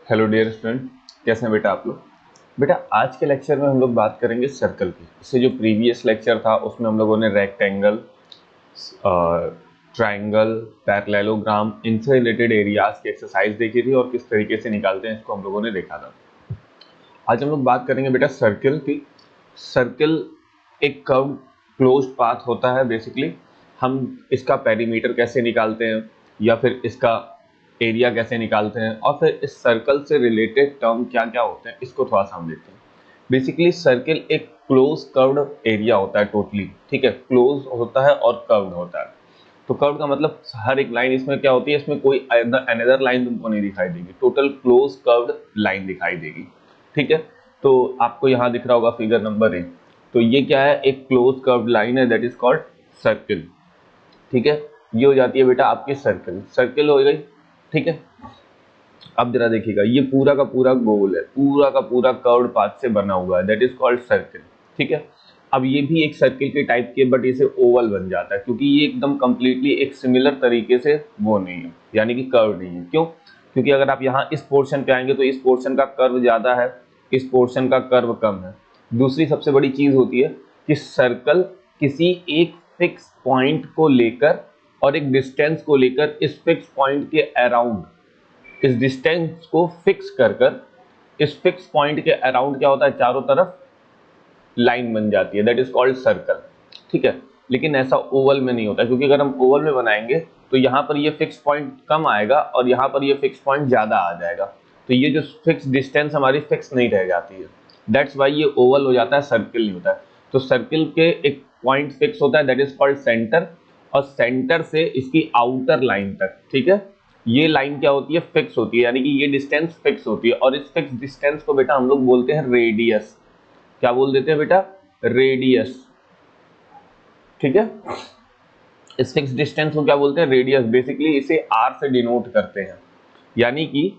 Hello dear student, कैसे हैं बेटा आप लोग। बेटा आज के लेक्चर में हम लोग बात करेंगे सर्कल की। इससे जो प्रीवियस लेक्चर था उसमें हम लोगों ने रेक्टेंगल, ट्राइंगल, पैरेललोग्राम, इनसे रिलेटेड एरियाज की एक्सरसाइज देखी थी और किस तरीके से निकालते हैं इसको हम लोगों ने देखा था। आज हम लोग बात करेंगे बेटा सर्कल की। सर्कल एक कर्व क्लोज्ड पाथ होता है। बेसिकली हम इसका पेरीमीटर कैसे निकालते हैं या फिर इसका एरिया कैसे निकालते हैं और फिर इस सर्कल से रिलेटेड टर्म क्या क्या होते हैं इसको थोड़ा सा हम देखते हैं। बेसिकली सर्कल एक क्लोज कर्व्ड एरिया होता है टोटली, ठीक है। क्लोज होता है और कर्व्ड होता है। तो कर्व का मतलब हर एक लाइन इसमें क्या होती है, इसमें कोई अनदर लाइन तुमको नहीं दिखाई देगी, टोटल क्लोज कर्व्ड लाइन दिखाई देगी, ठीक है। तो आपको यहाँ दिख रहा होगा फिगर नंबर 1। तो ये क्या है, एक क्लोज कर्व्ड लाइन है, दैट इज कॉल्ड सर्कल, ठीक है। ये हो जाती है बेटा आपकी सर्कल। सर्कल हो गई, ठीक है। अब जरा देखिएगा, ये पूरा का पूरा गोल है, पूरा का पूरा कर्व्ड पाथ से बना हुआ है, दैट इज कॉल्ड सर्कल, ठीक है। अब ये भी एक सर्कल के टाइप के, बट इसे ओवल बन जाता है क्योंकि ये एकदम कंप्लीटली एक सिमिलर तरीके से वो नहीं है, यानी कि कर्व नहीं है। क्यों? क्योंकि अगर आप यहाँ इस पोर्शन पे आएंगे तो इस पोर्शन का कर्व ज्यादा है, इस पोर्शन का कर्व कम है। दूसरी सबसे बड़ी चीज होती है कि सर्कल किसी एक फिक्स पॉइंट को लेकर और एक डिस्टेंस को लेकर इस फिक्स पॉइंट के अराउंड, इस डिस्टेंस को फिक्स कर कर इस फिक्स पॉइंट के अराउंड क्या होता है, चारों तरफ लाइन बन जाती है, दैट इज कॉल्ड सर्कल, ठीक है। लेकिन ऐसा ओवल में नहीं होता, क्योंकि अगर हम ओवल में बनाएंगे तो यहाँ पर ये फिक्स पॉइंट कम आएगा और यहाँ पर ये फिक्स पॉइंट ज्यादा आ जाएगा, तो ये जो फिक्स डिस्टेंस हमारी फिक्स नहीं रह जाती है। दैट्स वाई ये ओवल हो जाता है, सर्कल नहीं होता है। तो सर्कल के एक पॉइंट फिक्स होता है, दैट इज कॉल्ड सेंटर, और सेंटर से इसकी आउटर लाइन तक, ठीक है, ये लाइन क्या होती है, फिक्स होती है, यानी कि ये डिस्टेंस फिक्स होती है। और इस फिक्स डिस्टेंस को बेटा हम लोग बोलते हैं रेडियस। क्या बोल देते हैं बेटा, रेडियस, ठीक है। इस फिक्स डिस्टेंस को क्या बोलते हैं, रेडियस। बेसिकली इसे आर से डिनोट करते हैं, यानी कि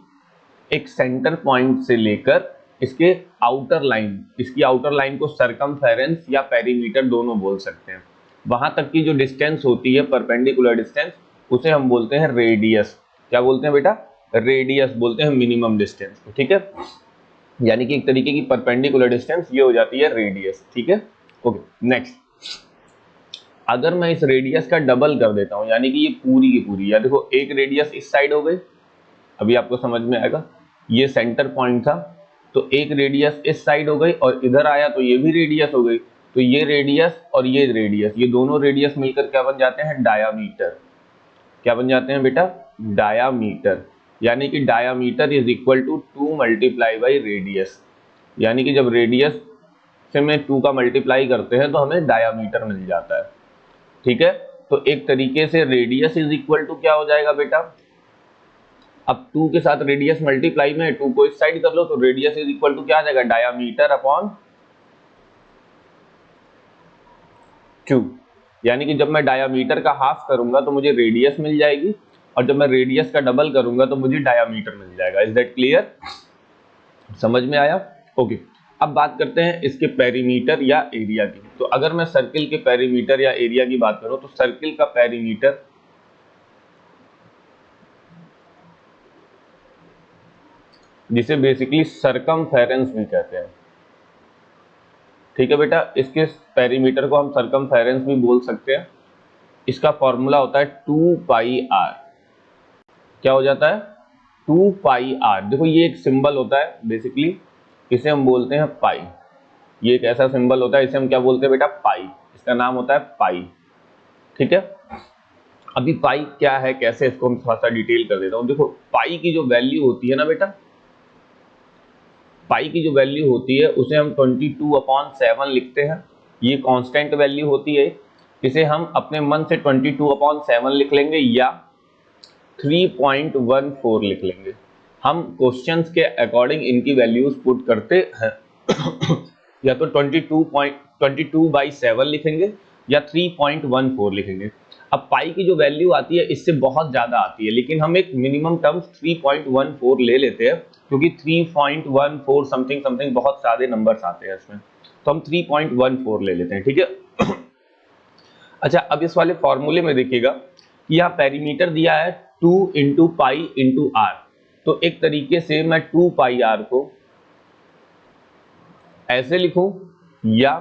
एक सेंटर पॉइंट से लेकर इसके आउटर लाइन, इसकी आउटर लाइन को सरकमफेरेंस या पेरीमीटर दोनों बोल सकते हैं। वहां तक की जो डिस्टेंस होती है, परपेंडिकुलर डिस्टेंस, उसे हम बोलते हैं रेडियस। क्या बोलते हैं बेटा, रेडियस बोलते हैं मिनिमम डिस्टेंस को, ठीक है। यानी कि एक तरीके की परपेंडिकुलर डिस्टेंस ये हो जाती है रेडियस, ठीक है। Okay, next. अगर मैं इस रेडियस का डबल कर देता हूं, यानी कि ये पूरी की पूरी, या देखो एक रेडियस इस साइड हो गई, अभी आपको समझ में आएगा, ये सेंटर पॉइंट था, तो एक रेडियस इस साइड हो गई और इधर आया तो ये भी रेडियस हो गई। तो ये रेडियस और ये रेडियस, ये दोनों रेडियस मिलकर क्या बन जाते हैं, डायामीटर। क्या बन जाते हैं बेटा, डायामीटर। यानी कि diameter is equal to 2 multiply by radius, यानी कि जब रेडियस से में 2 का मल्टीप्लाई करते हैं तो हमें डायामीटर मिल जाता है, ठीक है। तो एक तरीके से रेडियस इज इक्वल टू क्या हो जाएगा बेटा, अब 2 के साथ रेडियस मल्टीप्लाई में 2 को इस साइड कर लो तो रेडियस इज इक्वल टू क्या आ जाएगा, डायामीटर अपॉन 2। यानी कि जब मैं डायामीटर का हाफ करूंगा तो मुझे रेडियस मिल जाएगी, और जब मैं रेडियस का डबल करूंगा तो मुझे डायामीटर मिल जाएगा। इज दैट क्लियर, समझ में आया? ओके, अब बात करते हैं इसके पेरीमीटर या एरिया की। तो अगर मैं सर्किल के पेरीमीटर या एरिया की बात करूं तो सर्किल का पेरीमीटर, जिसे बेसिकली सरकमफेरेंस भी कहते हैं, ठीक है बेटा, इसके पेरीमीटर को हम सरकमफेरेंस भी बोल सकते हैं। इसका फॉर्मूला होता है 2 पाई आर। क्या हो जाता है, 2 पाई आर। देखो ये एक सिंबल होता है, बेसिकली इसे हम बोलते हैं पाई। ये एक ऐसा सिंबल होता है, इसे हम क्या बोलते हैं बेटा, पाई। इसका नाम होता है पाई, ठीक है। अभी पाई क्या है, कैसे, इसको हम थोड़ा सा डिटेल कर देता हूं। देखो पाई की जो वैल्यू होती है ना बेटा, पाई की जो वैल्यू होती है उसे हम 22/7 लिखते हैं। ये कांस्टेंट वैल्यू होती है, इसे हम अपने मन से 22/7 लिख लेंगे या 3.14 लिख लेंगे। हम क्वेश्चंस के अकॉर्डिंग इनकी वैल्यूज पुट करते हैं या तो 22/7 लिखेंगे या 3.14 लिखेंगे। अब पाई की जो वैल्यू आती है इससे बहुत ज्यादा आती है, लेकिन हम एक मिनिमम टर्म्स 3.14 ले लेते हैं, क्योंकि 3.14 समथिंग समथिंग बहुत सारे नंबर्स आते हैं इसमें, तो हम 3.14 ले लेते हैं, ठीक है। अच्छा, अब इस वाले फॉर्मूले में देखिएगा कि यहाँ पेरीमीटर दिया है 2 इंटू पाई इंटू आर। तो एक तरीके से मैं 2 पाई आर को ऐसे लिखूं या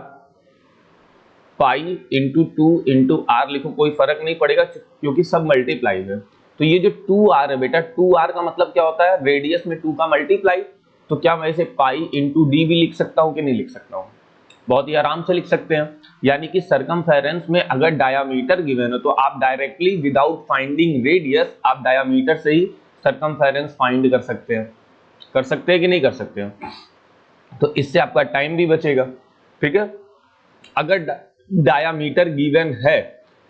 पाई इंटू 2 इंटू आर लिखूं, कोई फर्क नहीं पड़ेगा क्योंकि सब मल्टीप्लाई है। तो ये जो 2r है बेटा, 2r का मतलब क्या होता है, रेडियस में 2 का मल्टीप्लाई। तो क्या मैं इसे पाई इंटू डी भी लिख सकता हूं कि नहीं लिख सकता हूं? बहुत ही आराम से लिख सकते हैं। यानी कि सरकमफेरेंस में अगर डायामीटर गिवन है तो आप डायरेक्टली विदाउट फाइंडिंग रेडियस आप डायामीटर से ही सरकमफेरेंस फाइंड कर सकते हैं। कर सकते हैं कि नहीं कर सकते हैं? तो इससे आपका टाइम भी बचेगा। ठीक है, अगर डायामीटर गिवन है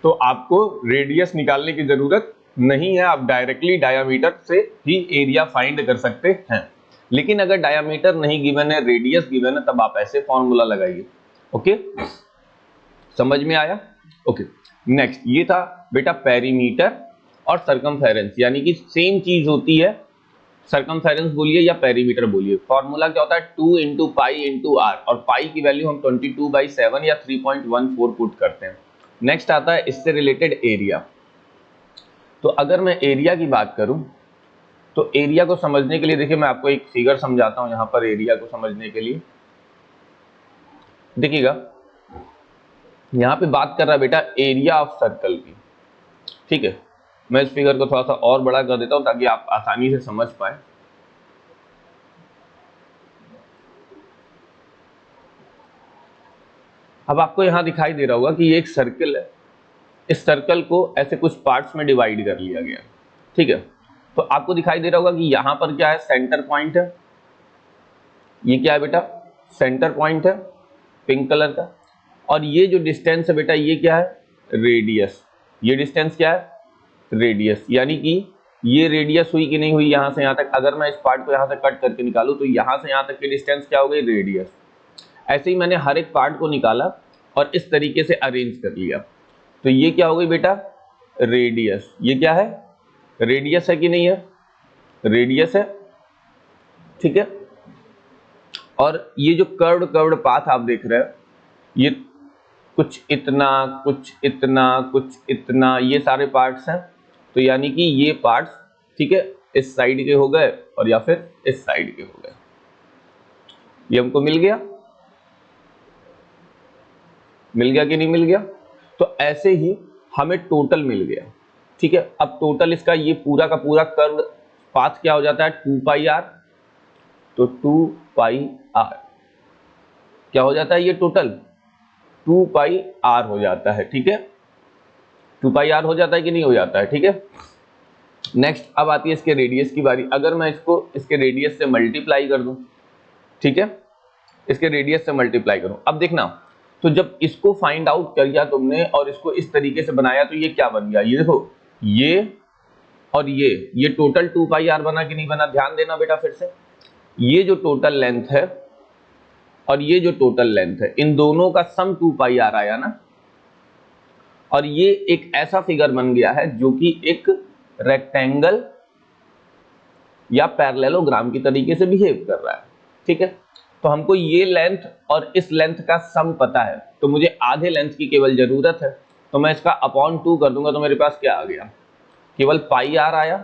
तो आपको रेडियस निकालने की जरूरत नहीं है, आप डायरेक्टली डायामीटर से ही एरिया फाइंड कर सकते हैं। लेकिन अगर डायामीटर नहीं गिवन है, रेडियस गिवन है, तब आप ऐसे फॉर्मूला लगाइए। ओके, समझ में आया? ओके, नेक्स्ट ये था बेटा पेरीमीटर और सरकमफेरेंस, यानी कि सेम चीज होती है। सरकमफेरेंस बोलिए या पेरीमीटर बोलिए, फॉर्मूला क्या होता है, 2 इंटू पाई इंटू आर, और पाई की वैल्यू हम 22/7 या 3.14 पुट करते हैं। नेक्स्ट आता है इससे रिलेटेड एरिया। तो अगर मैं एरिया की बात करूं तो एरिया को समझने के लिए देखिए मैं आपको एक फिगर समझाता हूं यहां पर एरिया को समझने के लिए। देखिएगा यहां पे बात कर रहा है बेटा एरिया ऑफ सर्कल की। ठीक है, मैं इस फिगर को थोड़ा सा और बड़ा कर देता हूं ताकि आप आसानी से समझ पाए। अब आपको यहां दिखाई दे रहा होगा कि ये एक सर्कल है। इस सर्कल को ऐसे कुछ पार्ट्स में डिवाइड कर लिया गया। ठीक है, तो आपको दिखाई दे रहा होगा कि यहां पर क्या है, सेंटर पॉइंट है। ये क्या है बेटा, सेंटर पॉइंट है पिंक कलर का। और ये जो डिस्टेंस है बेटा ये क्या है, रेडियस। ये डिस्टेंस क्या है, रेडियस। यानी कि ये रेडियस हुई कि नहीं हुई यहां से यहां तक। अगर मैं इस पार्ट को यहां से कट करके निकालूं तो यहां से यहां तक की डिस्टेंस क्या हो गई, रेडियस। ऐसे ही मैंने हर एक पार्ट को निकाला और इस तरीके से अरेंज कर लिया। तो ये क्या हो गई बेटा, रेडियस। ये क्या है, रेडियस है कि नहीं है, रेडियस है। ठीक है, और ये जो कर्व्ड पाथ आप देख रहे हैं, ये कुछ इतना कुछ इतना कुछ इतना, ये सारे पार्ट्स हैं। तो यानी कि ये पार्ट्स, ठीक है, इस साइड के हो गए और या फिर इस साइड के हो गए। ये हमको मिल गया, मिल गया कि नहीं मिल गया? तो ऐसे ही हमें टोटल मिल गया। ठीक है, अब टोटल इसका ये पूरा का पूरा कर्व पाथ क्या हो जाता है, 2 पाई आर। तो 2 पाई आर क्या हो जाता है, ये टोटल 2 पाई आर हो जाता है। ठीक है, 2 पाई आर हो जाता है कि नहीं हो जाता है? ठीक है, नेक्स्ट अब आती है इसके रेडियस की बारी। अगर मैं इसको इसके रेडियस से मल्टीप्लाई कर दूं, ठीक है, इसके रेडियस से मल्टीप्लाई करूं, अब देखना, तो जब इसको फाइंड आउट कर लिया तुमने और इसको इस तरीके से बनाया तो ये क्या बन गया, ये देखो, ये और ये टोटल 2 पाई आर बना कि नहीं बना? ध्यान देना बेटा फिर से, ये जो टोटल लेंथ है और ये जो टोटल लेंथ है, इन दोनों का सम 2 पाई आर आया ना। और ये एक ऐसा फिगर बन गया है जो कि एक रेक्टेंगल या पैरेललोग्राम की तरीके से बिहेव कर रहा है। ठीक है, तो हमको ये लेंथ और इस लेंथ का सम पता है, तो मुझे आधे लेंथ की केवल जरूरत है। तो मैं इसका अपॉन 2 कर दूंगा तो मेरे पास क्या आ गया, केवल पाई आर आया।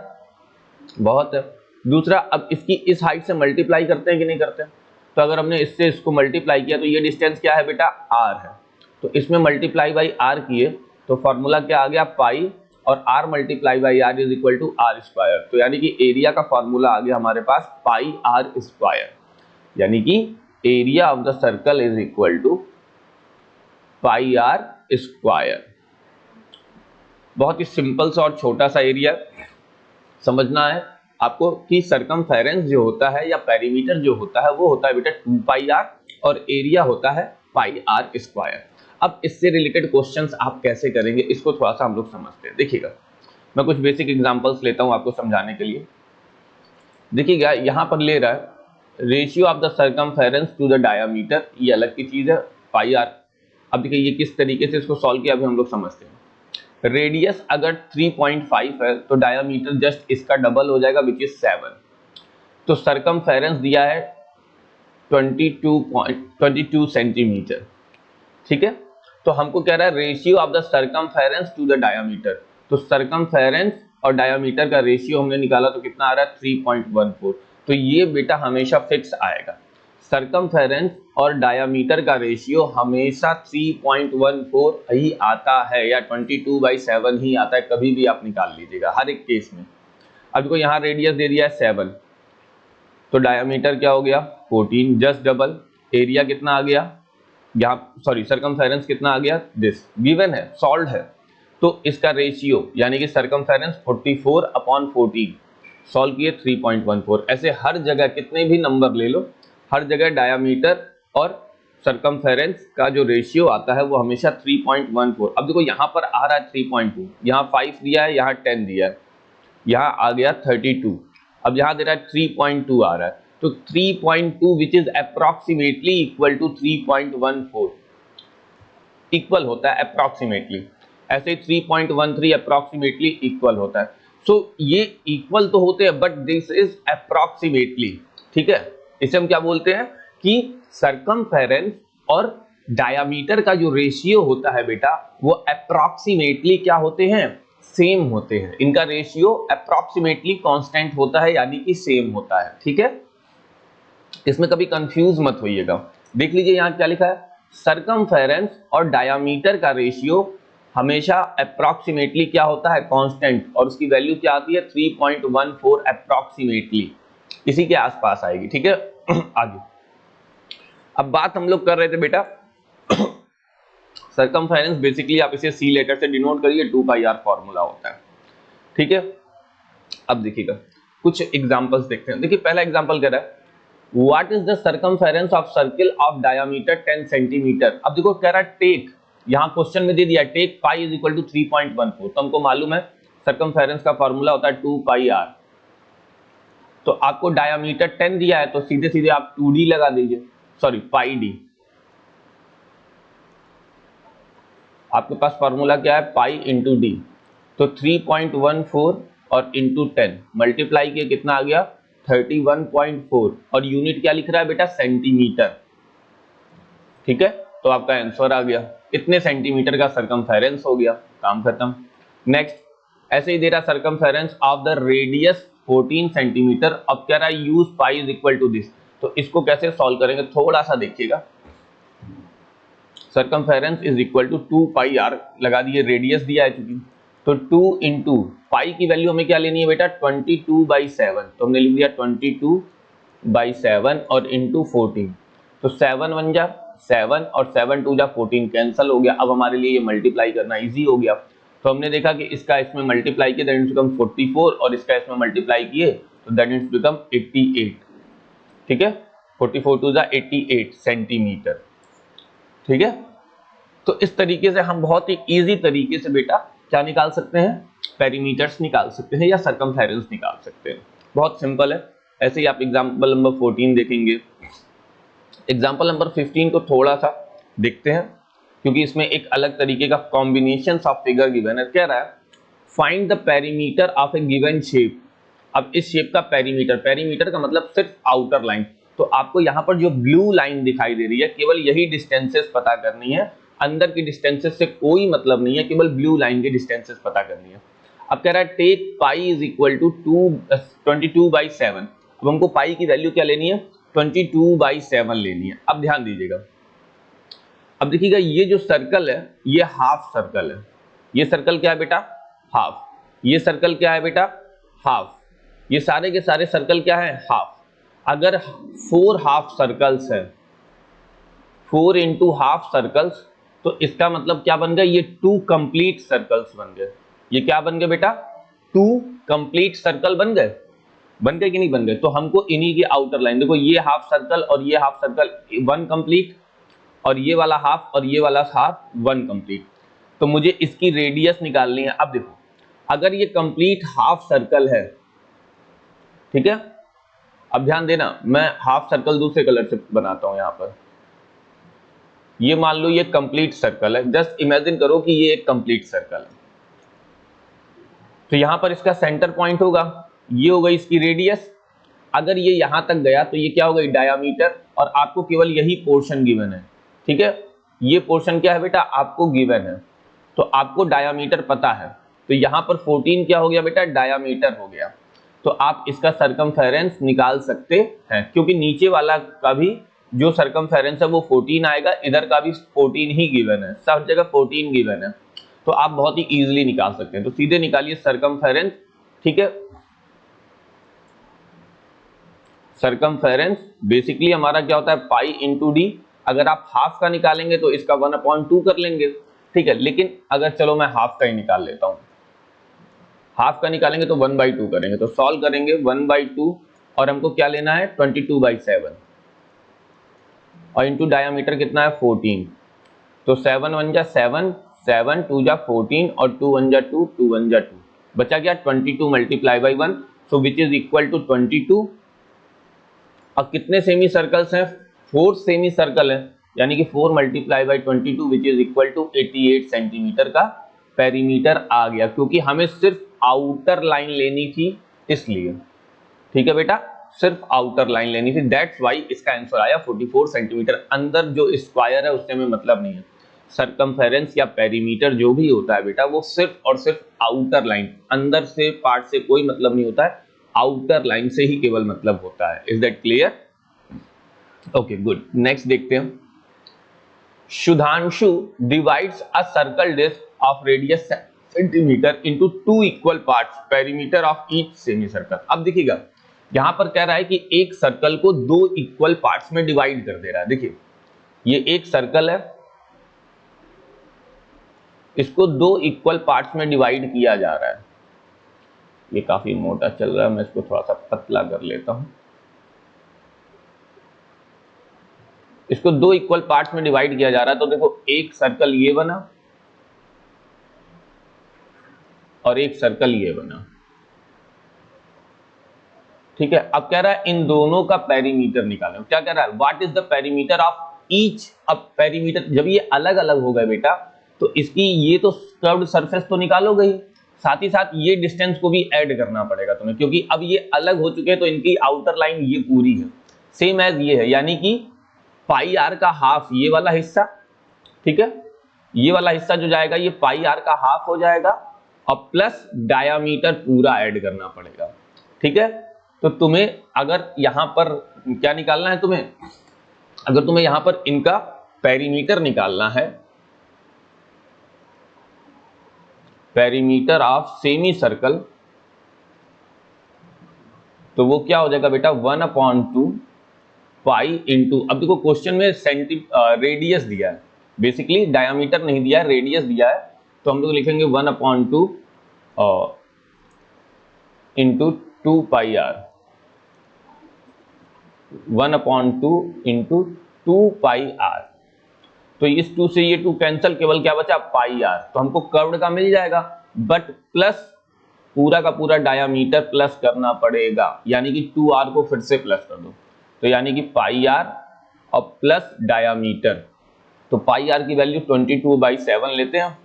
बहुत है। दूसरा, अब इसकी इस हाइट से मल्टीप्लाई करते हैं कि नहीं करते हैं? तो अगर हमने इससे इसको मल्टीप्लाई किया तो ये डिस्टेंस क्या है बेटा, आर है। तो इसमें मल्टीप्लाई बाई आर किए तो फॉर्मूला क्या आ गया, पाई और r multiply by r is equal to r square. तो यानी कि एरिया का फॉर्मूला आ गया हमारे पास पाई आर स्क्वायर, यानी कि area of the circle is equal to pi r square. बहुत ही सिंपल सा और छोटा सा एरिया समझना है आपको कि सरकमफेरेंस जो होता है या पेरीमीटर जो होता है वो होता है बेटा 2 पाई आर और एरिया होता है पाई आर स्क्वायर। अब इससे रिलेटेड क्वेश्चंस आप कैसे करेंगे इसको थोड़ा सा हम लोग समझते हैं। देखिएगा मैं कुछ बेसिक एग्जांपल्स लेता हूं आपको समझाने के लिए। देखिएगा यहां पर ले रहा है ratio of the circumference to the diameter, ये अलग की चीज है पाई आर। अब देखिए ये किस तरीके से इसको सॉल्व किया अभी हम लोग समझते हैं। रेडियस अगर 3.5 है तो डायामीटर जस्ट इसका डबल हो जाएगा विच इज 7। तो सरकमफेरेंस दिया है 22 सेंटीमीटर। ठीक है, तो हमको कह रहा है ratio of the circumference to the diameter. तो सरकमफेरेंस और डायामीटर का रेशियो हमने निकाला तो कितना आ रहा है 3.14। तो ये बेटा हमेशा फिक्स आएगा, सरकमफेरेंस और डायामीटर का रेशियो हमेशा 3.14 ही आता है या 22/7 ही आता है, कभी भी आप निकाल लीजिएगा हर एक केस में। अब देखो यहाँ रेडियस दे दिया है 7, तो डायामीटर क्या हो गया 14, जस्ट डबल। एरिया कितना आ गया यहाँ, सॉरी सरकमफेरेंस कितना आ गया, दिस गिवन है, सॉल्व है। तो इसका रेशियो यानी कि सरकमफेरेंस 44/14, सॉल्व किए 3.14। ऐसे हर जगह कितने भी नंबर ले लो, हर जगह डायामीटर और सरकमफेरेंस का जो रेशियो आता है वो हमेशा 3.14। अब देखो यहाँ पर आ रहा है 3.2, यहाँ 5 दिया है, यहाँ 10 दिया है, यहाँ आ गया 32, अब यहाँ दे रहा है 3.2 आ रहा है, तो 3.2 which is approximately equal to 3.14 इक्वल होता है अप्रॉक्सीमेटली। ऐसे 3.13 अप्रॉक्सीमेटली इक्वल होता है। सो ये इक्वल तो होते हैं बट दिस इज अप्रॉक्सीमेटली, ठीक है। इसे हम क्या बोलते हैं कि सरकमफेरेंस और डायामीटर का जो रेशियो होता है बेटा वो अप्रॉक्सीमेटली क्या होते हैं, सेम होते हैं। इनका रेशियो अप्रॉक्सीमेटली कांस्टेंट होता है यानी कि सेम होता है, ठीक है। इसमें कभी कंफ्यूज मत होइएगा। देख लीजिए यहाँ क्या लिखा है, सरकमफेरेंस और डायामीटर का रेशियो हमेशा अप्रॉक्सीमेटली क्या होता है, कांस्टेंट, और उसकी वैल्यू क्या आती है 3.14 अप्रॉक्सीमेटली, इसी के आसपास आएगी, ठीक है। आगे अब बात हम लोग कर रहे थे बेटा सरकमफेरेंस, बेसिकली आप इसे सी लेटर से डिनोट करिए, 2πr फॉर्मूला होता है, ठीक है। अब देखिएगा कुछ एग्जांपल्स देखते हैं। देखिए पहला एग्जांपल कह रहा है what is the circumference of circle of diameter 10 centimetre. अब देखो कह रहा है टेक, यहाँ क्वेश्चन में दे दिया take pi is equal to 3.14, तो हमको मालूम है सरकमफेरेंस का फॉर्मूला होता है 2πr। तो आपको डायामीटर 10 दिया है तो सीधे सीधे आप 2d लगा दीजिए, सॉरी पाई डी। आपके पास फॉर्मूला क्या है पाई इंटू डी, तो 3.14 और इंटू 10 मल्टीप्लाई किए कितना आ गया 31.4, और यूनिट क्या लिख रहा है बेटा सेंटीमीटर, ठीक है। तो आपका आंसर आ गया, इतने सेंटीमीटर का सरकमफेरेंस हो गया, काम खत्म। नेक्स्ट ऐसे ही दे रहा circumference of the radius 14 centimetre, अब कह रहा है use pi is equal to this. तो इसको कैसे सॉल्व करेंगे थोड़ा सा देखिएगा। Circumference is equal to 2πr लगा दिए, रेडियस दिया है चूंकि, तो 2 इंटू पाई की वैल्यू हमें क्या लेनी है बेटा 22/7, तो हमने लिख दिया 22/7 और इंटू 14, तो 7 1 जा 7 और 7 2 जा 14 कैंसिल हो गया। अब हमारे लिए ये मल्टीप्लाई करना इजी हो गया, तो हमने देखा कि इसका इसमें मल्टीप्लाई किया दैट इज बिकम 44 और इसका इसमें मल्टीप्लाई किए तो दैट इज बिकम 88, ठीक है। 44 2 जा 88 सेंटीमीटर, ठीक है। तो इस तरीके से हम बहुत ही इजी तरीके से बेटा क्या निकाल सकते हैं, पेरीमीटर्स निकाल सकते हैं या सरकमफेरेंस निकाल सकते हैं, बहुत सिंपल है। ऐसे ही आप एग्जांपल नंबर 14 देखेंगे। एग्जांपल नंबर 15 को थोड़ा सा देखते हैं क्योंकि इसमें एक अलग तरीके का कॉम्बिनेशन ऑफ फिगर गिवन है। कह रहा है find the perimeter of A given shape. अब इस शेप का पेरीमीटर, पेरीमीटर का मतलब सिर्फ आउटर लाइन, तो आपको यहाँ पर जो ब्लू लाइन दिखाई दे रही है केवल यही डिस्टेंसेस पता करनी है, अंदर की डिस्टेंसेस से कोई मतलब नहीं है, केवल ब्लू लाइन की डिस्टेंसेस पता करनी है। अब कह रहा है take pi is equal to 22/7, अब हमको पाई की वैल्यू क्या लेनी है 22/7 लेनी है। अब ध्यान दीजिएगा, अब देखिएगा ये जो सर्कल है ये हाफ सर्कल है, ये सर्कल क्या है बेटा हाफ, ये सर्कल क्या है बेटा हाफ, ये सारे के सारे सर्कल क्या है हाफ। अगर 4 हाफ सर्कल्स है, 4 इंटू हाफ सर्कल्स, तो इसका मतलब क्या बन गया ये 2 कंप्लीट सर्कल्स बन गए। ये क्या बन गए बेटा 2 कंप्लीट सर्कल बन गए, बन गए कि नहीं बन गए। तो हमको इन्हीं की आउटर लाइन, देखो ये हाफ सर्कल और ये हाफ सर्कल 1 कंप्लीट, और ये वाला हाफ और ये वाला हाफ 1 कंप्लीट, तो मुझे इसकी रेडियस निकालनी है। अब देखो अगर ये कंप्लीट हाफ सर्कल है, ठीक है, अब ध्यान देना मैं हाफ सर्कल दूसरे कलर से बनाता हूं। यहां पर ये मान लो ये कंप्लीट सर्कल है, जस्ट इमेजिन करो कि ये एक कंप्लीट सर्कल है, तो यहां पर इसका सेंटर पॉइंट होगा, ये हो गई इसकी रेडियस। अगर ये यहां तक गया तो ये क्या हो गई डायामीटर, और आपको केवल यही पोर्शन गिवन है, ठीक है। ये पोर्शन क्या है बेटा आपको गिवन है, तो आपको डायामीटर पता है, तो यहाँ पर 14 क्या हो गया बेटा, डायामीटर हो गया। तो आप इसका सरकमफेरेंस निकाल सकते हैं, क्योंकि नीचे वाला का भी जो सरकमफेरेंस है वो 14 आएगा, इधर का भी 14 ही गिवन है, सब जगह 14 गिवन है, तो आप बहुत ही इजीली निकाल सकते हैं। तो सीधे निकालिए सरकमफेरेंस, ठीक है। सरकमफेरेंस बेसिकली हमारा क्या होता है, पाई इंटू डी। अगर आप हाफ का निकालेंगे तो इसका 1/2 कर लेंगे, ठीक है। लेकिन अगर चलो मैं हाफ का ही निकाल लेता हूं, हाफ का निकालेंगे तो 1/2 करेंगे, तो सॉल्व करेंगे 1/2 और हमको क्या लेना है 22/7 और इंटू डायामीटर कितना है 14, तो 7 1 जा 7, 7 2 जा 14 और 2 1 जा 2, 2 1 जा 2, बचा क्या 22 multiply by 1, so which is equal to 22। और कितने सेमी सर्कल्स हैं, 4 सेमी सर्कल है, यानी कि 4 multiply by 22 which is equal to 88 centimetre का पेरीमीटर आ गया, क्योंकि हमें सिर्फ आउटर लाइन लेनी थी इसलिए, ठीक है बेटा, सिर्फ आउटर लाइन लेनी थी, दैट्स वाई इसका आंसर आया 44 सेंटीमीटर। अंदर जो स्क्वायर है उससे हमें मतलब नहीं है, सरकमफेरेंस या पेरीमीटर जो भी होता है बेटा वो सिर्फ और सिर्फ आउटर लाइन, अंदर से पार्ट से कोई मतलब नहीं होता है, आउटर लाइन से ही केवल मतलब होता है। Is that clear? Okay good, next देखते हैं। Sudhanshu divides a circle disc of radius centimetre into 2 equal parts, perimeter of each semi circle. अब देखिएगा यहां पर कह रहा है कि एक सर्कल को 2 इक्वल पार्ट्स में डिवाइड कर दे रहा है। देखिए ये एक सर्कल है, इसको 2 इक्वल पार्ट्स में डिवाइड किया जा रहा है। ये काफी मोटा चल रहा है, मैं इसको थोड़ा सा पतला कर लेता हूं। इसको 2 इक्वल पार्ट्स में डिवाइड किया जा रहा है, तो देखो एक सर्कल ये बना और एक सर्कल ये बना, ठीक है। अब कह रहा है इन दोनों का पेरीमीटर निकालो। क्या कह रहा है, what is the perimeter of each. अब पेरीमीटर जब ये अलग अलग हो गए बेटा, तो इसकी ये तो कर्व्ड सरफेस तो निकालोगे ही, साथ ही साथ ये डिस्टेंस को भी ऐड करना पड़ेगा तुम्हें, क्योंकि अब ये अलग हो चुके हैं, तो इनकी आउटर लाइन ये पूरी है, सेम एज ये है, यानी कि पाई आर का हाफ ये वाला हिस्सा, ठीक है, ये वाला हिस्सा जो जाएगा ये पाई आर का हाफ हो जाएगा, और प्लस डायामीटर पूरा ऐड करना पड़ेगा, ठीक है। तो तुम्हें अगर यहां पर क्या निकालना है, तुम्हें अगर तुम्हें यहां पर इनका पेरीमीटर निकालना है, पेरीमीटर ऑफ सेमी सर्कल, तो वो क्या हो जाएगा बेटा 1/2 पाई इंटू, अब देखो क्वेश्चन में रेडियस दिया है, बेसिकली डायामीटर नहीं दिया है, रेडियस दिया है, तो हम लोग लिखेंगे 1/2 into 2 pi r, 1/2 into 2 pi r. तो इस 2 से ये 2 कैंसिल, केवल क्या बचा पाई आर, तो हमको कर्व्ड का मिल जाएगा, बट प्लस पूरा का पूरा डायामीटर प्लस करना पड़ेगा, यानी कि 2r को फिर से प्लस कर दो, तो यानी कि पाई आर और प्लस डायामीटर, तो पाई आर की वैल्यू 22/7 लेते हैं,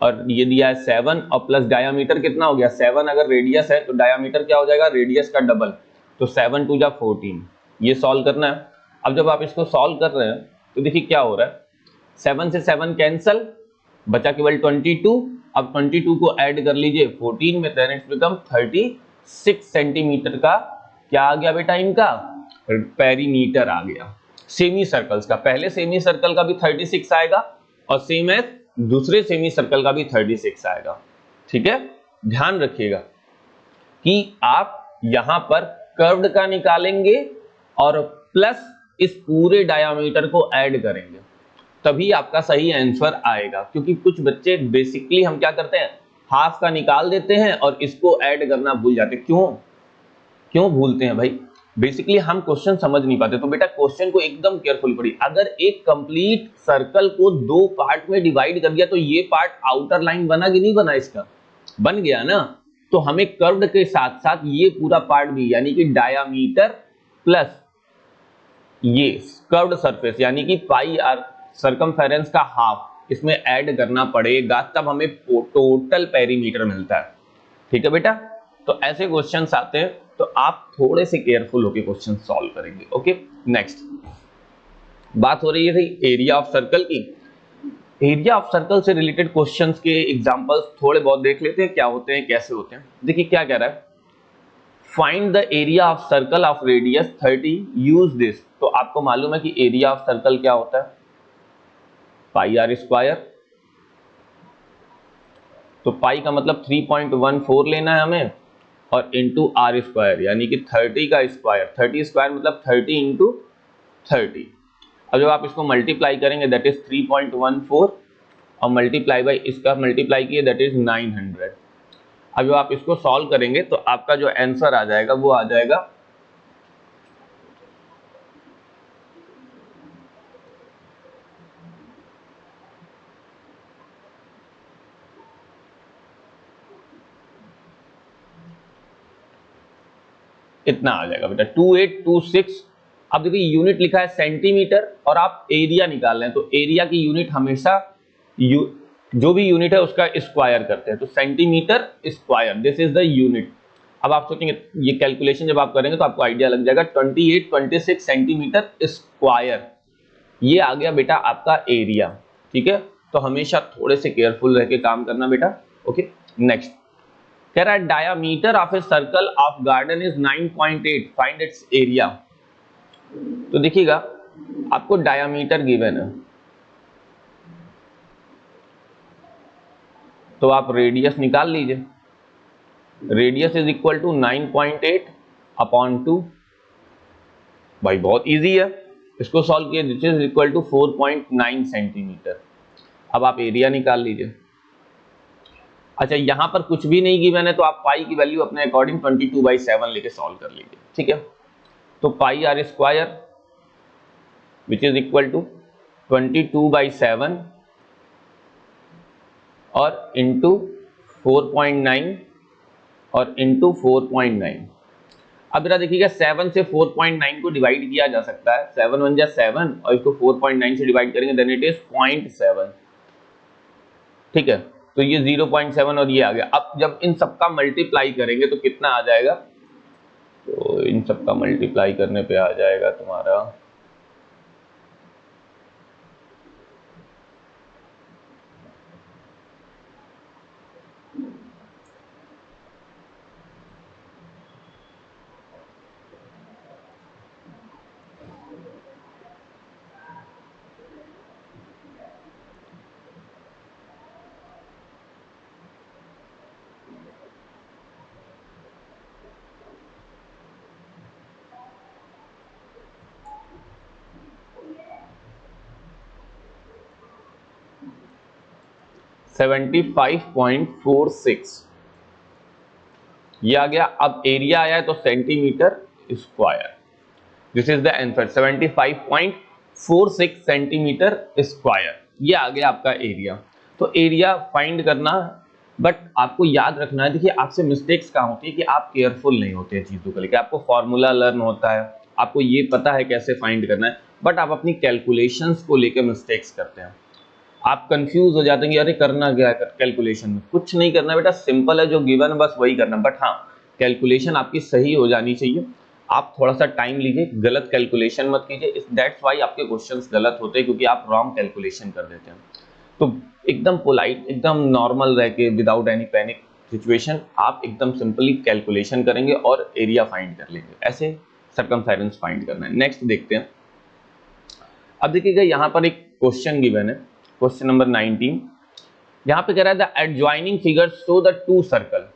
और ये दिया है 7 और प्लस डायामीटर कितना हो गया 7, अगर रेडियस है तो डायामीटर क्या हो जाएगा रेडियस का डबल, तो 7 2 जा 14, ये सॉल्व करना है। अब जब आप इसको सॉल्व कर रहे हैं तो देखिए क्या हो रहा है, 7 से 7 कैंसल, बचा केवल 22, अब 22 को ऐड कर लीजिए 14 में, देन इट्स बिकम 36 सेंटीमीटर का क्या आ गया बेटा, इनका पेरीमीटर आ गया सेमी सर्कल्स का। पहले सेमी सर्कल का भी 36 आएगा और सेम एज दूसरे सेमी सर्कल का भी 36 आएगा, ठीक है। ध्यान रखिएगा कि आप यहां पर कर्व्ड का निकालेंगे और प्लस इस पूरे डायामीटर को ऐड करेंगे, तभी आपका सही आंसर आएगा। क्योंकि कुछ बच्चे बेसिकली हम क्या करते हैं, हाफ का निकाल देते हैं और इसको ऐड करना भूल जाते हैं। क्यों भूलते हैं भाई, बेसिकली हम क्वेश्चन समझ नहीं पाते। तो बेटा क्वेश्चन को एकदम केयरफुली पढ़िए। अगर एक कंप्लीट सर्कल को 2 पार्ट में डिवाइड कर दिया, तो ये पार्ट आउटर लाइन बना कि नहीं बना, इसका बन गया ना, तो हमें कर्व्ड के साथ साथ ये पूरा पार्ट भी, यानी कि डायामीटर प्लस ये कर्व्ड सरफेस, यानी कि पाई आर सर्कमफेरेंस का हाफ इसमें ऐड करना पड़ेगा, तब हमें टोटल पेरीमीटर मिलता है, ठीक है बेटा। तो ऐसे क्वेश्चंस आते हैं, तो आप थोड़े से केयरफुल होकर क्वेश्चन सॉल्व करेंगे। ओके नेक्स्ट बात हो रही है एरिया ऑफ सर्कल की। एरिया ऑफ सर्कल से रिलेटेड क्वेश्चंस के एग्जांपल्स थोड़े बहुत देख लेते हैं, क्या होते हैं कैसे होते हैं। देखिए क्या कह रहा है, find the area of circle of radius 30, use this. तो आपको मालूम है कि एरिया ऑफ सर्कल क्या होता है, पाई आर स्क्वायर। तो पाई का मतलब 3.14 लेना है हमें, और इंटू आर स्क्वायर यानी कि 30 का स्क्वायर, 30 स्क्वायर मतलब 30 इंटू 30। अब जब आप इसको मल्टीप्लाई करेंगे दैट इज 3.14, और मल्टीप्लाई बाई इसका मल्टीप्लाई किए दैट इज 900। अब जब आप इसको सॉल्व करेंगे तो आपका जो आंसर आ जाएगा वो आ जाएगा इतना आ जाएगा बेटा 2826। अब देखिए यूनिट लिखा है सेंटीमीटर और आप एरिया निकाल रहे हैं, तो एरिया की यूनिट हमेशा जो भी यूनिट है उसका स्क्वायर करते हैं, तो centimetre square this is the unit. अब आप सोचेंगे ये कैलकुलेशन जब आप करेंगे तो आपको आइडिया लग जाएगा, 2826 सेंटीमीटर स्क्वायर, ये आ गया बेटा आपका एरिया। ठीक है, तो हमेशा थोड़े से केयरफुल रह के काम करना बेटा। ओके, नेक्स्ट कह रहा है diameter of a circle of garden is 9.8, find its area. तो देखिएगा आपको डायामीटर गिवन है, तो आप रेडियस निकाल लीजिए। Radius is equal to 9.8 upon 2। भाई बहुत इजी है, इसको सॉल्व किया, this is equal to 4.9 centimetre. अब आप एरिया निकाल लीजिए। अच्छा यहां पर कुछ भी नहीं गिवन है तो आप पाई की वैल्यू अपने अकॉर्डिंग 22/7 लेके सॉल्व कर लीजिए। ठीक है, तो pi r square which is equal to 22/7 और इंटू 4.9 और इंटू 4.9। अब जरा देखिएगा 7 से 4.9 को डिवाइड किया जा सकता है, 7 1 जा 7 और इसको 4.9 से डिवाइड करेंगे देन इट इज 0.7। ठीक है, तो ये 0.7 और ये आ गया। अब जब इन सबका मल्टीप्लाई करेंगे तो कितना आ जाएगा, तो इन सबका मल्टीप्लाई करने पे आ जाएगा तुम्हारा 75.46 ये आ गया। अब एरिया आया है तो centimetre square, this is the answer 75.46 centimetre square, ये आ गया आपका एरिया। तो एरिया फाइंड करना, बट आपको याद रखना है, देखिए आपसे मिस्टेक्स कहाँ होती है कि आप केयरफुल नहीं होते हैं चीज़ों को लेकर। आपको फॉर्मूला लर्न होता है, आपको ये पता है कैसे फाइंड करना है, बट आप अपनी कैलकुलेशंस को लेकर मिस्टेक्स करते हैं। आप कंफ्यूज हो जाते हैं कि अरे करना क्या है कैलकुलेशन में। कुछ नहीं करना बेटा, सिंपल है, जो गिवन है बस वही करना। बट हाँ, कैलकुलेशन आपकी सही हो जानी चाहिए। आप थोड़ा सा टाइम लीजिए, गलत कैलकुलेशन मत कीजिए, दैट्स वाई आपके क्वेश्चंस गलत होते हैं, क्योंकि आप रॉन्ग कैलकुलेशन कर देते हैं। तो एकदम पोलाइट, एकदम नॉर्मल रह के, विदाउट एनी पैनिक सिचुएशन, आप एकदम सिंपली कैलकुलेशन करेंगे और एरिया फाइंड कर लेंगे। ऐसे सर्कमफेरेंस फाइंड करना है। नेक्स्ट देखते हैं। अब देखिएगा यहाँ पर एक क्वेश्चन गिवन है, क्वेश्चन नंबर 19। यहाँ पे कह रहा है the adjoining figure show the two circle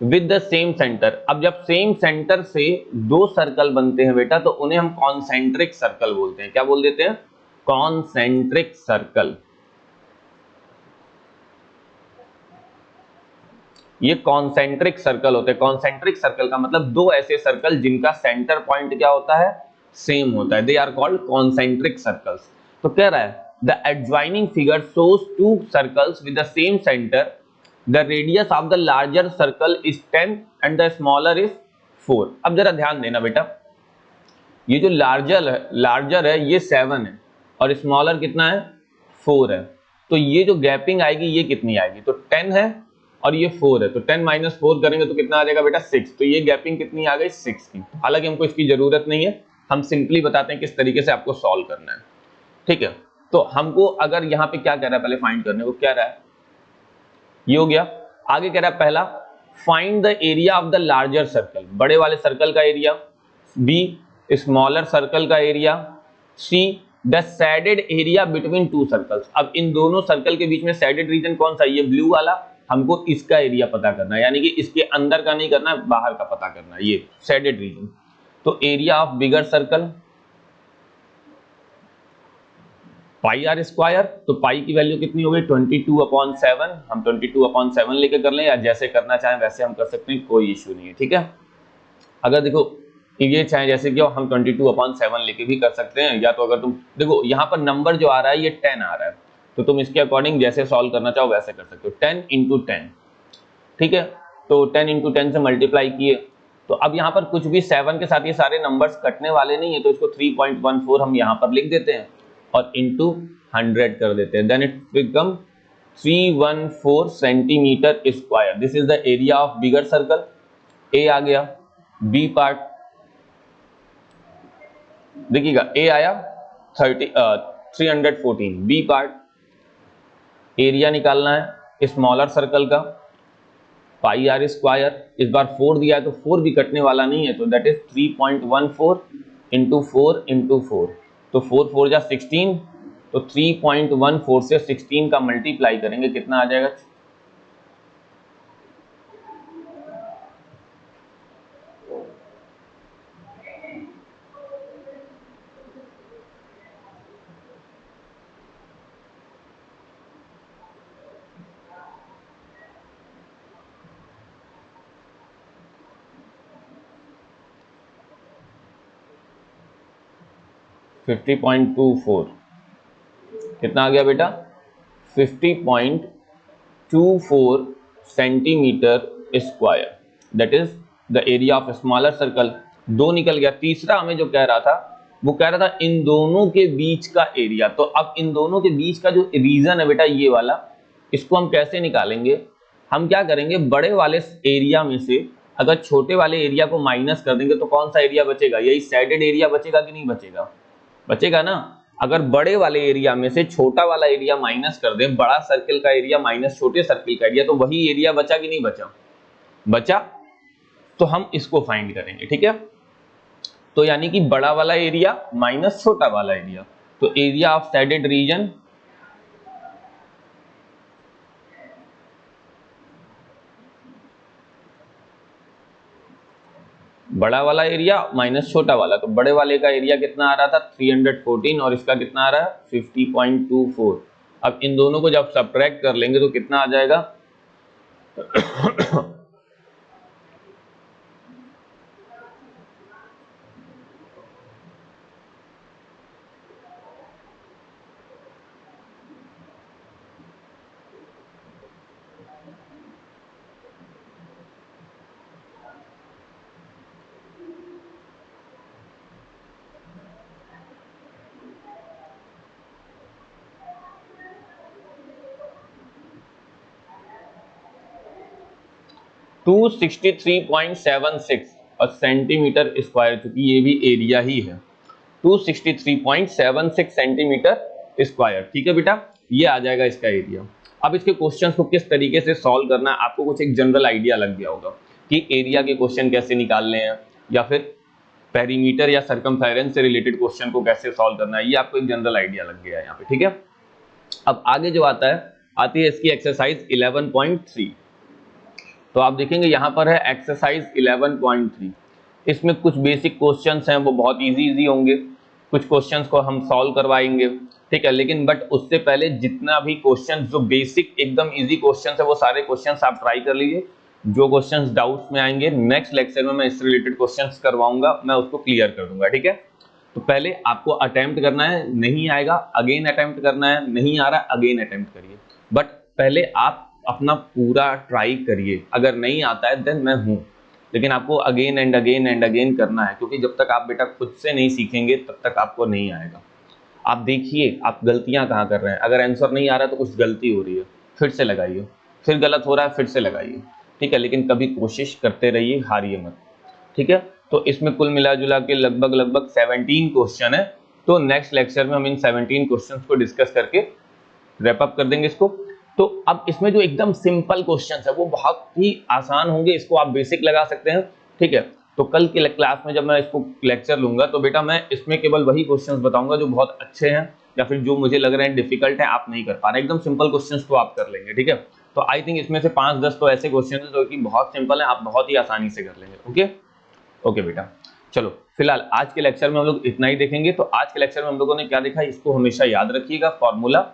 with the same centre. अब जब सेम सेंटर से दो सर्कल बनते हैं बेटा तो उन्हें हम कॉन्सेंट्रिक सर्कल बोलते हैं। क्या बोल देते हैं? Concentric circle. ये कॉन्सेंट्रिक सर्कल होते हैं। कॉन्सेंट्रिक सर्कल का मतलब दो ऐसे सर्कल जिनका सेंटर पॉइंट क्या होता है? सेम होता है। They are called concentric circles. तो कह रहा है the adjoining figure shows two circles with the same centre, the radius of the larger circle is 10 and the smaller is 4। अब जरा ध्यान देना बेटा, ये जो लार्जर है ये 7 है और स्मॉलर कितना है? 4 है। तो ये जो गैपिंग आएगी ये कितनी आएगी? तो 10 है और ये 4 है, तो 10 - 4 करेंगे तो कितना आ जाएगा बेटा? 6। तो ये गैपिंग कितनी आ गई? 6 की। हालांकि हमको इसकी जरूरत नहीं है, हम सिंपली बताते हैं किस तरीके से आपको सॉल्व करना है। ठीक है, तो हमको अगर यहाँ पे क्या कह रहा है, पहले फाइंड करने को क्या रहा है, ये हो गया। आगे कह रहा है पहला, find the area of the larger circle, बड़े वाले सर्कल का एरिया, बी स्मॉलर सर्कल का area, see the shaded area between two circles. अब इन दोनों सर्कल के बीच में शेडेड रीजन कौन सा है, ये ब्लू वाला, हमको इसका एरिया पता करना है, यानी कि इसके अंदर का नहीं करना है, बाहर का पता करना है, ये शेडेड रीजन। तो area of bigger circle pi r square, तो पाई की वैल्यू कितनी हो गई 22/7, हम 22/7 लेके कर लें, या जैसे करना चाहें वैसे हम कर सकते हैं, कोई इश्यू नहीं है, ठीक है। अगर देखो ये चाहे जैसे कि हम 22/7 लेके भी कर सकते हैं, या तो अगर तुम देखो यहाँ पर नंबर जो आ रहा है ये 10 आ रहा है, तो तुम इसके अकॉर्डिंग जैसे सॉल्व करना चाहो वैसे कर सकते हो, 10 × 10, ठीक है। तो 10 × 10 से मल्टीप्लाई किए, तो अब यहाँ पर कुछ भी 7 के साथ ये सारे नंबर्स कटने वाले नहीं है, तो इसको 3.14 हम यहाँ पर लिख देते हैं और इंटू 100 कर देते हैं, then it become 314 centimetre square. This is the area of bigger circle. A आ गया। बी पार्ट देखिएगा, ए आया 314, बी पार्ट एरिया निकालना है स्मॉलर सर्कल का, पाई आर स्क्वायर, इस बार 4 दिया है तो 4 भी कटने वाला नहीं है, तो दैट इज 3.14 इंटू 4 इंटू 4, तो 4 4 जा 16, तो 3.14 से 16 का मल्टीप्लाई करेंगे, कितना आ जाएगा, 50.24, कितना आ गया बेटा, 50.24 centimetre square, that is the area of smaller circle. 2 निकल गया। तीसरा हमें जो कह रहा था, वो कह रहा था इन दोनों के बीच का एरिया। तो अब इन दोनों के बीच का जो रीजन है बेटा ये वाला, इसको हम कैसे निकालेंगे, हम क्या करेंगे, बड़े वाले एरिया में से अगर छोटे वाले एरिया को माइनस कर देंगे तो कौन सा एरिया बचेगा, यही शेडेड एरिया बचेगा कि नहीं बचेगा, बचेगा ना। अगर बड़े वाले एरिया में से छोटा वाला एरिया माइनस कर दें, बड़ा सर्कल का एरिया माइनस छोटे सर्कल का एरिया, तो वही एरिया बचा कि नहीं बचा, बचा। तो हम इसको फाइंड करेंगे, ठीक है। तो यानी कि बड़ा वाला एरिया माइनस छोटा वाला एरिया, तो एरिया ऑफ शेडेड रीजन बड़ा वाला एरिया माइनस छोटा वाला, तो बड़े वाले का एरिया कितना आ रहा था 314 और इसका कितना आ रहा है 50.24। अब इन दोनों को जब सब्ट्रैक्ट कर लेंगे तो कितना आ जाएगा 263.76 और सेंटीमीटर स्क्वायर, चूंकि ये भी एरिया ही है, 263.76 सेंटीमीटर स्क्वायर, ठीक है बेटा, ये आ जाएगा इसका एरिया। अब इसके क्वेश्चंस को किस तरीके से सॉल्व करना है, आपको कुछ एक जनरल आइडिया लग गया होगा कि एरिया के क्वेश्चन कैसे निकालने हैं, या फिर पेरीमीटर या सर्कमफेरेंस से रिलेटेड क्वेश्चन को कैसे सॉल्व करना है, ये आपको एक जनरल आइडिया लग गया है यहाँ पे, ठीक है। अब आगे जो आता है, आती है इसकी एक्सरसाइज 11.3। तो आप देखेंगे यहाँ पर है एक्सरसाइज 11.3, इसमें कुछ बेसिक क्वेश्चंस हैं, वो बहुत इजी होंगे, कुछ क्वेश्चंस को हम सॉल्व करवाएंगे, ठीक है। लेकिन बट उससे पहले जितना भी क्वेश्चंस जो बेसिक एकदम इजी क्वेश्चंस है वो सारे क्वेश्चंस आप ट्राई कर लीजिए। जो क्वेश्चंस डाउट्स में आएंगे नेक्स्ट लेक्चर में मैं इससे रिलेटेड क्वेश्चंस करवाऊंगा, मैं उसको क्लियर कर दूंगा, ठीक है। तो पहले आपको अटेम्प्ट करना है, नहीं आएगा अगेन अटेम्प्ट करना है, नहीं आ रहा अगेन अटेम्प्ट करिए, बट पहले आप अपना पूरा ट्राई करिए। अगर नहीं आता है देन मैं हूँ, लेकिन आपको again and again and again करना है, क्योंकि जब तक आप बेटा खुद से नहीं सीखेंगे तब तक आपको नहीं आएगा। आप देखिए आप गलतियां कहाँ कर रहे हैं, अगर आंसर नहीं आ रहा तो कुछ गलती हो रही है, फिर से लगाइए, फिर गलत हो रहा है फिर से लगाइए, ठीक है। लेकिन कभी कोशिश करते रहिए, हारिए मत, ठीक है। तो इसमें कुल मिला जुला के लगभग 17 क्वेश्चन है, तो नेक्स्ट लेक्चर में हम इन 17 क्वेश्चंस को डिस्कस करके रैप अप कर देंगे इसको। तो अब इसमें जो एकदम सिंपल क्वेश्चंस है वो बहुत ही आसान होंगे, इसको आप बेसिक लगा सकते हैं, ठीक है। तो कल के क्लास में जब मैं इसको लेक्चर लूंगा तो बेटा मैं इसमें केवल वही क्वेश्चंस बताऊंगा जो बहुत अच्छे हैं या फिर जो मुझे लग रहे हैं डिफिकल्ट है, आप नहीं कर पा रहे, एकदम सिंपल क्वेश्चंस तो आप कर लेंगे, ठीक है। तो आई थिंक इसमें से 5-10 तो ऐसे क्वेश्चन है जो कि बहुत सिंपल है, आप बहुत ही आसानी से कर लेंगे। ओके ओके बेटा, चलो फिलहाल आज के लेक्चर में हम लोग इतना ही देखेंगे। तो आज के लेक्चर में हम लोगों ने क्या देखा, इसको हमेशा याद रखिएगा, formula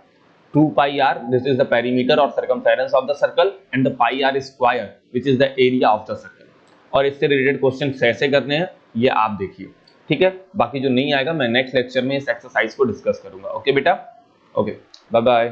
2 pi r, this is the perimeter or circumference of the circle, and the pi r square which is the area of the circle। और इससे रिलेटेड क्वेश्चन कैसे करने हैं ये आप देखिए, ठीक है। बाकी जो नहीं आएगा मैं नेक्स्ट लेक्चर में इस एक्सरसाइज को डिस्कस करूंगा। ओके बेटा, ओके, बाय बाय।